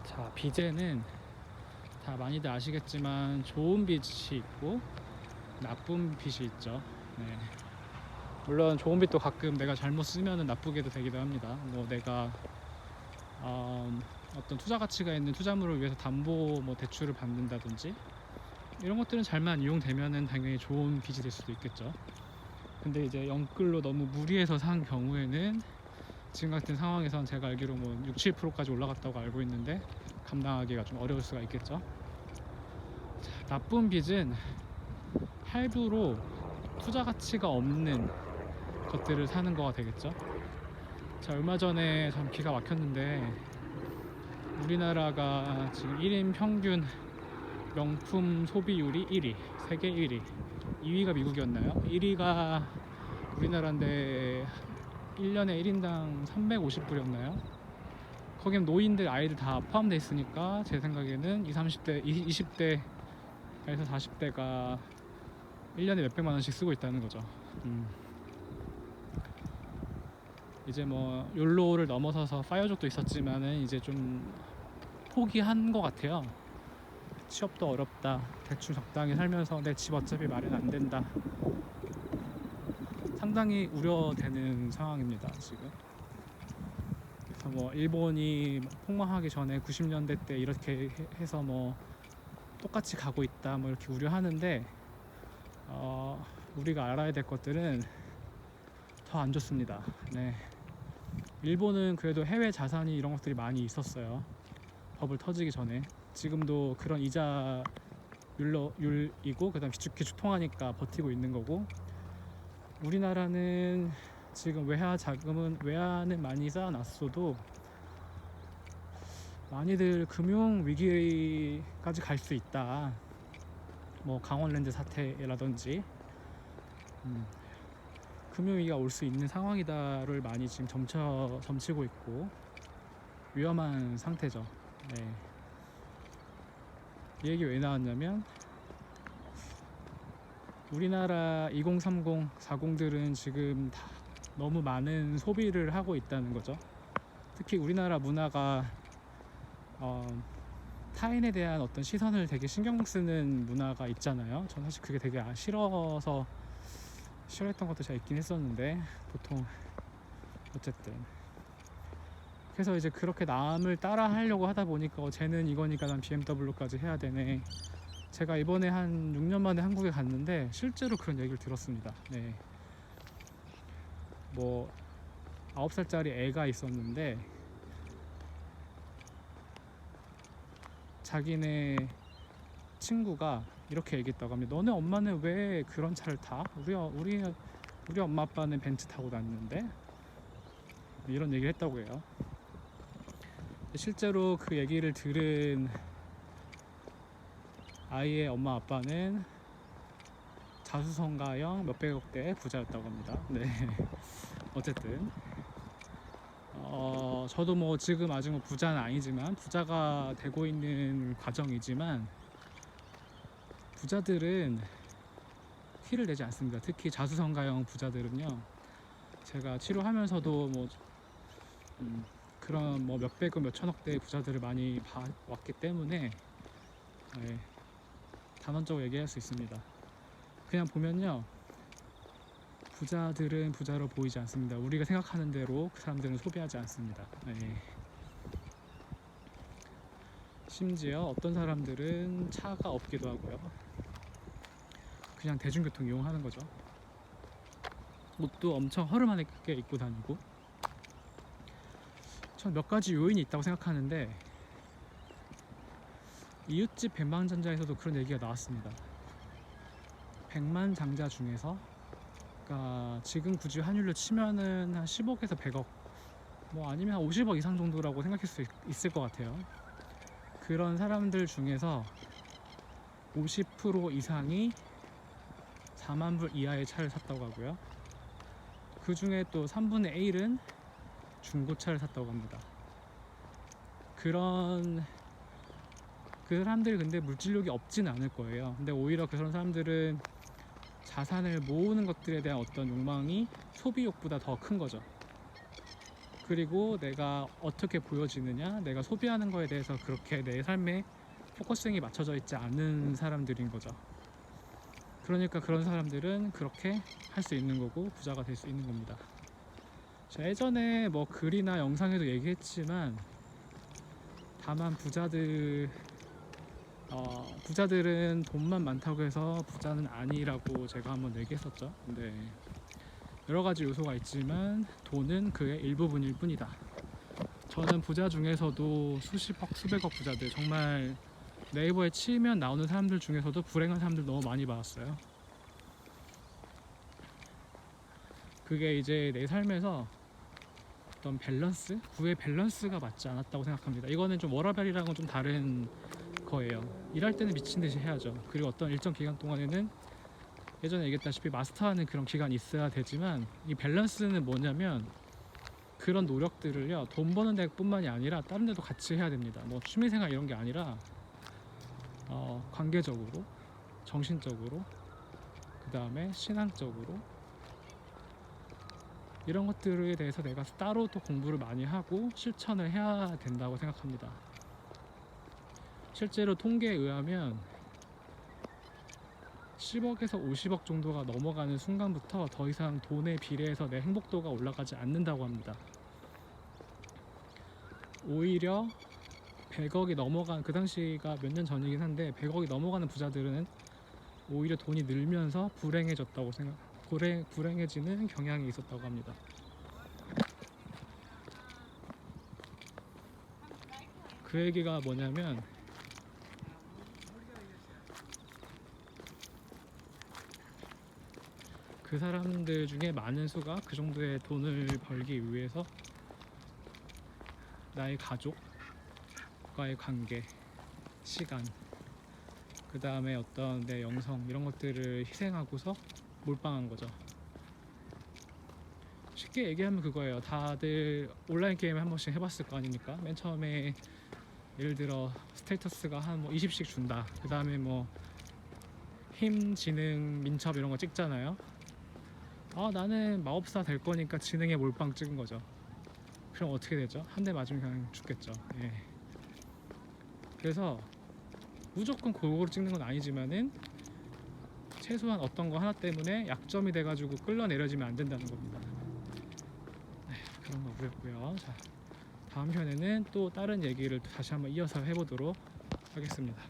자, 비제는 다 많이들 아시겠지만 좋은 빛이 있고 나쁜 빛이 있죠. 네. 물론 좋은 빛도 가끔 내가 잘못 쓰면 나쁘게도 되기도 합니다. 뭐 내가 어떤 투자 가치가 있는 투자물을 위해서 담보 대출을 받는다든지 이런 것들은 잘만 이용되면은 당연히 좋은 빚이 될 수도 있겠죠. 근데 이제 영끌로 너무 무리해서 산 경우에는 지금 같은 상황에선 제가 알기로 6, 7%까지 올라갔다고 알고 있는데 감당하기가 좀 어려울 수가 있겠죠. 자, 나쁜 빚은 할부로 투자 가치가 없는 것들을 사는 거가 되겠죠. 자, 얼마 전에 참 기가 막혔는데 우리나라가 지금 1인 평균 명품 소비율이 1위, 세계 1위, 2위가 미국이었나요? 1위가 우리나라인데 1년에 1인당 350불이었나요? 거긴 노인들, 아이들 다 포함되어 있으니까 제 생각에는 20대에서 40대가 1년에 몇백만 원씩 쓰고 있다는 거죠. 이제 욜로를 넘어서서 파이어족도 있었지만은 이제 좀 포기한 것 같아요. 취업도 어렵다, 대충 적당히 살면서 내 집 어차피 마련 안 된다, 상당히 우려되는 상황입니다 지금. 그래서 일본이 폭망하기 전에 90년대 때 이렇게 해서 똑같이 가고 있다 이렇게 우려하는데 우리가 알아야 될 것들은 더 안 좋습니다. 네. 일본은 그래도 해외 자산이 이런 것들이 많이 있었어요. 버블 터지기 전에. 지금도 그런 이자율이고 그다음 기축 통하니까 버티고 있는 거고, 우리나라는 지금 외화는 많이 쌓아놨어도 많이들 금융 위기까지 갈 수 있다. 강원랜드 사태라든지 금융위기가 올 수 있는 상황이다를 많이 지금 점치고 있고 위험한 상태죠. 네. 이 얘기 왜 나왔냐면 우리나라 2030, 40들은 지금 다 너무 많은 소비를 하고 있다는 거죠. 특히 우리나라 문화가 타인에 대한 어떤 시선을 되게 신경 쓰는 문화가 있잖아요. 저는 사실 그게 되게 싫어서 싫어했던 것도 제가 있긴 했었는데, 보통 어쨌든 그래서 이제 그렇게 남을 따라 하려고 하다 보니까 쟤는 이거니까 난 BMW까지 해야 되네. 제가 이번에 한 6년 만에 한국에 갔는데 실제로 그런 얘기를 들었습니다. 네. 9살짜리 애가 있었는데 자기네 친구가 이렇게 얘기했다고 합니다. 너네 엄마는 왜 그런 차를 타? 우리 엄마 아빠는 벤츠 타고 다니는데? 이런 얘기를 했다고 해요. 실제로 그 얘기를 들은 아이의 엄마 아빠는 자수성가형 몇백억대 부자였다고 합니다. 네. 어쨌든 저도 지금 아직 부자는 아니지만 부자가 되고 있는 과정이지만, 부자들은 티를 내지 않습니다. 특히 자수성가형 부자들은요. 제가 치료하면서도 그런 몇백억 몇천억대의 부자들을 많이 봐왔기 때문에 단언적으로 얘기할 수 있습니다. 그냥 보면요, 부자들은 부자로 보이지 않습니다. 우리가 생각하는 대로 그 사람들은 소비하지 않습니다. 심지어 어떤 사람들은 차가 없기도 하고요. 그냥 대중교통 이용하는 거죠. 옷도 엄청 허름하게 입고 다니고. 전 몇 가지 요인이 있다고 생각하는데, 이웃집 백만장자에서도 그런 얘기가 나왔습니다. 백만장자 중에서, 그러니까 지금 굳이 환율로 치면은 한 10억에서 100억, 아니면 한 50억 이상 정도라고 생각할 수 있을 것 같아요. 그런 사람들 중에서 50% 이상이 4만 불 이하의 차를 샀다고 하고요. 그 중에 또 3분의 1은 중고차를 샀다고 합니다. 그 사람들이 근데 물질력이 없진 않을 거예요. 근데 오히려 그런 사람들은 자산을 모으는 것들에 대한 어떤 욕망이 소비욕보다 더 큰 거죠. 그리고 내가 어떻게 보여지느냐, 내가 소비하는 거에 대해서 그렇게 내 삶에 포커싱이 맞춰져 있지 않은 사람들인 거죠. 그러니까 그런 사람들은 그렇게 할 수 있는 거고 부자가 될 수 있는 겁니다. 제가 예전에 뭐 글이나 영상에도 얘기했지만, 다만 부자들은 돈만 많다고 해서 부자는 아니라고 제가 한번 얘기했었죠. 근데 여러 가지 요소가 있지만 돈은 그의 일부분일 뿐이다. 저는 부자 중에서도 수십억, 수백억 부자들, 정말 네이버에 치면 나오는 사람들 중에서도 불행한 사람들 너무 많이 봤어요. 그게 이제 내 삶에서 어떤 밸런스? 구의 밸런스가 맞지 않았다고 생각합니다. 이거는 좀 워라밸이랑은 좀 다른 거예요. 일할 때는 미친 듯이 해야죠. 그리고 어떤 일정 기간 동안에는 예전에 얘기했다시피 마스터하는 그런 기간이 있어야 되지만, 이 밸런스는 뭐냐면 그런 노력들을요, 돈 버는 데뿐만이 아니라 다른 데도 같이 해야 됩니다. 뭐 취미생활 이런 게 아니라 관계적으로, 정신적으로, 그 다음에 신앙적으로, 이런 것들에 대해서 내가 따로 또 공부를 많이 하고 실천을 해야 된다고 생각합니다. 실제로 통계에 의하면 10억에서 50억 정도가 넘어가는 순간부터 더 이상 돈에 비례해서 내 행복도가 올라가지 않는다고 합니다. 오히려 100억이 넘어간, 그 당시가 몇 년 전이긴 한데 100억이 넘어가는 부자들은 오히려 돈이 늘면서 불행해지는 경향이 있었다고 합니다. 그 얘기가 뭐냐면, 그 사람들 중에 많은 수가 그 정도의 돈을 벌기 위해서 나의 가족과의 관계, 시간, 그 다음에 어떤 내 영성, 이런 것들을 희생하고서 몰빵한 거죠. 쉽게 얘기하면 그거예요. 다들 온라인 게임 한 번씩 해봤을 거 아닙니까? 맨 처음에 예를 들어 스테이터스가 한 뭐 20씩 준다. 그 다음에 뭐 힘, 지능, 민첩 이런 거 찍잖아요. 나는 마법사 될 거니까 지능에 몰빵 찍은 거죠. 그럼 어떻게 되죠? 한 대 맞으면 그냥 죽겠죠. 예. 그래서 무조건 골고루 찍는 건 아니지만은 최소한 어떤 거 하나 때문에 약점이 돼가지고 끌려내려지면 안 된다는 겁니다. 네, 그런 거고요. 자, 다음 편에는 또 다른 얘기를 다시 한번 이어서 해보도록 하겠습니다.